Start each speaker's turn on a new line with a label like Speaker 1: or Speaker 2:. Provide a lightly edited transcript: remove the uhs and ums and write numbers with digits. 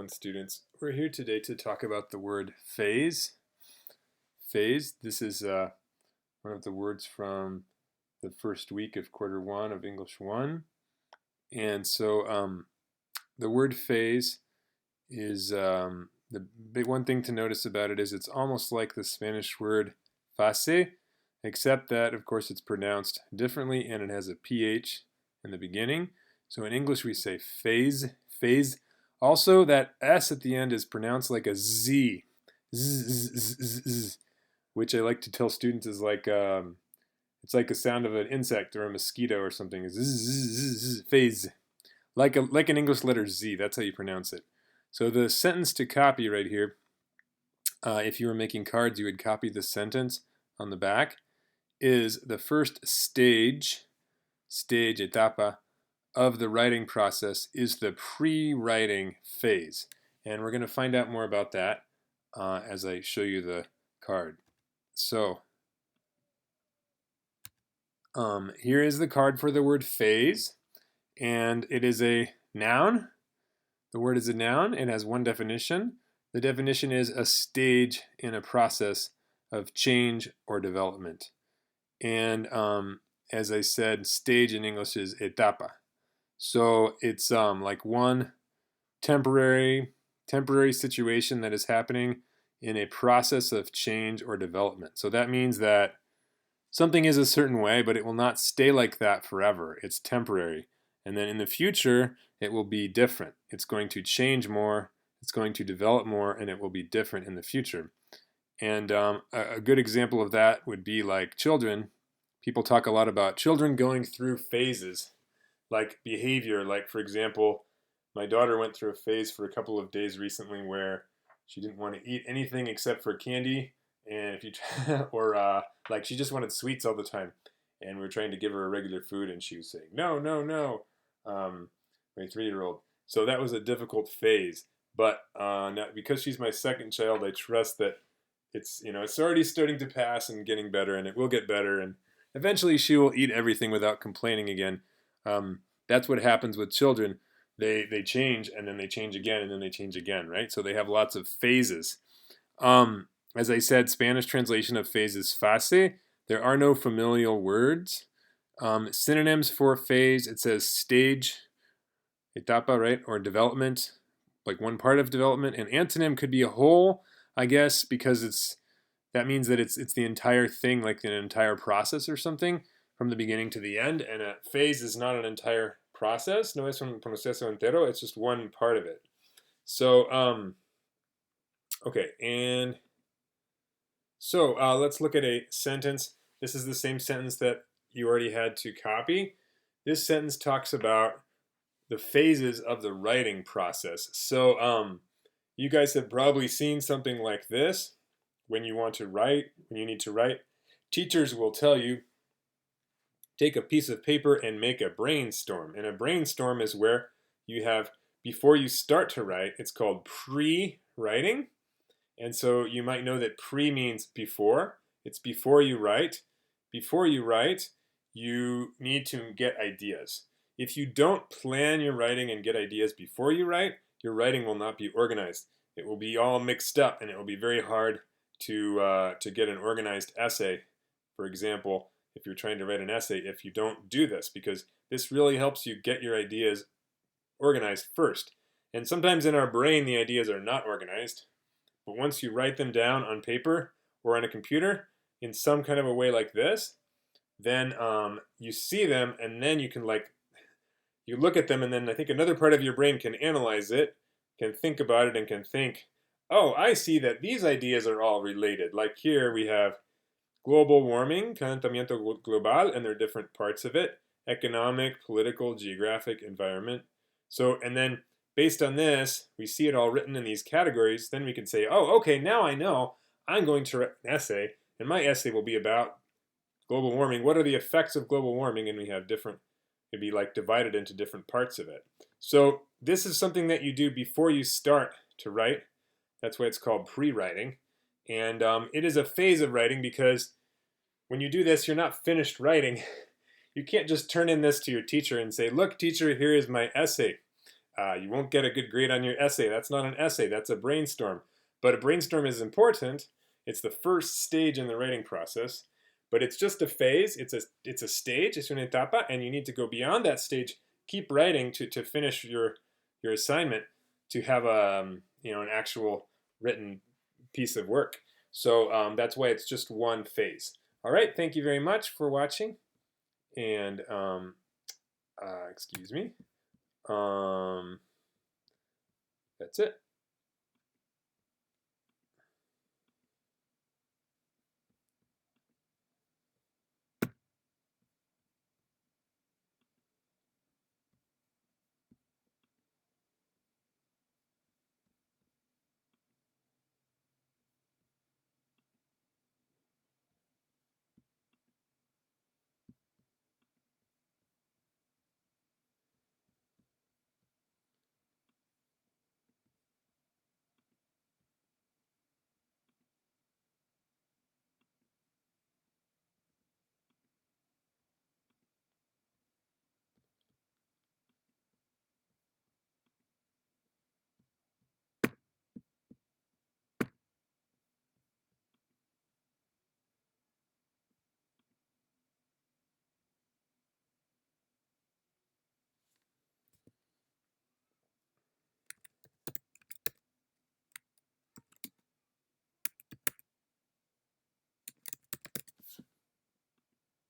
Speaker 1: Students. We're here today to talk about the word phase. Phase, this is one of the words from the first week of quarter one of English 1. And so the word phase is, the big one thing to notice about it is it's almost like the Spanish word fase, except that, of course, it's pronounced differently and it has a PH in the beginning. So in English we say phase, phase. Also, that S at the end is pronounced like a Z, which I like to tell students is like it's like a sound of an insect or a mosquito or something. Phase, like an English letter Z. That's how you pronounce it. So the sentence to copy right here, if you were making cards, you would copy the sentence on the back. Is the first stage, etapa, of the writing process is the pre-writing phase. And we're going to find out more about that as I show you the card. So here is the card for the word phase, and it is a noun. The word is a noun. It has one definition. The definition is a stage in a process of change or development. And as I said, stage in English is etapa. So it's like one temporary situation that is happening in a process of change or development. So that means that something is a certain way, but it will not stay like that forever. It's temporary. And then in the future, it will be different. It's going to change more, it's going to develop more, and it will be different in the future. And a good example of that would be like children. People talk a lot about children going through phases, like behavior. Like, for example, my daughter went through a phase for a couple of days recently where she didn't want to eat anything except for candy, and if you or like she just wanted sweets all the time, and we were trying to give her a regular food, and she was saying no, no, no. My 3-year-old. So that was a difficult phase, but now, because she's my second child, I trust that it's already starting to pass and getting better, and it will get better, and eventually she will eat everything without complaining again. That's what happens with children. They change, and then they change again, and then they change again, right? So they have lots of phases. As I said, Spanish translation of phase is fase. There are no familial words. Synonyms for phase, it says stage, etapa, right? Or development, like one part of development. An antonym could be a whole, I guess, because that means that it's the entire thing, like an entire process or something from the beginning to the end. And a phase is not an entire process. No es un proceso entero. It's just one part of it. So, okay. And so let's look at a sentence. This is the same sentence that you already had to copy. This sentence talks about the phases of the writing process. So you guys have probably seen something like this. When you want to write, when you need to write, teachers will tell you, take a piece of paper and make a brainstorm. And a brainstorm is where you have, before you start to write, it's called pre-writing. And so you might know that pre means before. It's before you write. Before you write, you need to get ideas. If you don't plan your writing and get ideas before you write, your writing will not be organized. It will be all mixed up, and it will be very hard to get an organized essay, for example, if you're trying to write an essay, if you don't do this, because this really helps you get your ideas organized first. And sometimes in our brain, the ideas are not organized, but once you write them down on paper or on a computer in some kind of a way like this, then you see them, and then you can you look at them, and then I think another part of your brain can analyze it, can think about it, and can think, oh, I see that these ideas are all related. Like here we have global warming, calentamiento global, and there are different parts of it: economic, political, geographic, environment. So, and then based on this, we see it all written in these categories. Then we can say, oh, okay, now I know I'm going to write an essay, and my essay will be about global warming. What are the effects of global warming? And we have different, it'd be like divided into different parts of it. So this is something that you do before you start to write. That's why it's called pre-writing. And it is a phase of writing, because when you do this, you're not finished writing. You can't just turn in this to your teacher and say, look, teacher, here is my essay. You won't get a good grade on your essay. That's not an essay, that's a brainstorm. But a brainstorm is important. It's the first stage in the writing process, but it's just a phase. It's a stage, it's una etapa, and you need to go beyond that stage. Keep writing to finish your assignment, to have an actual written piece of work. So that's why it's just one phase. All right, thank you very much for watching, and excuse me. That's it.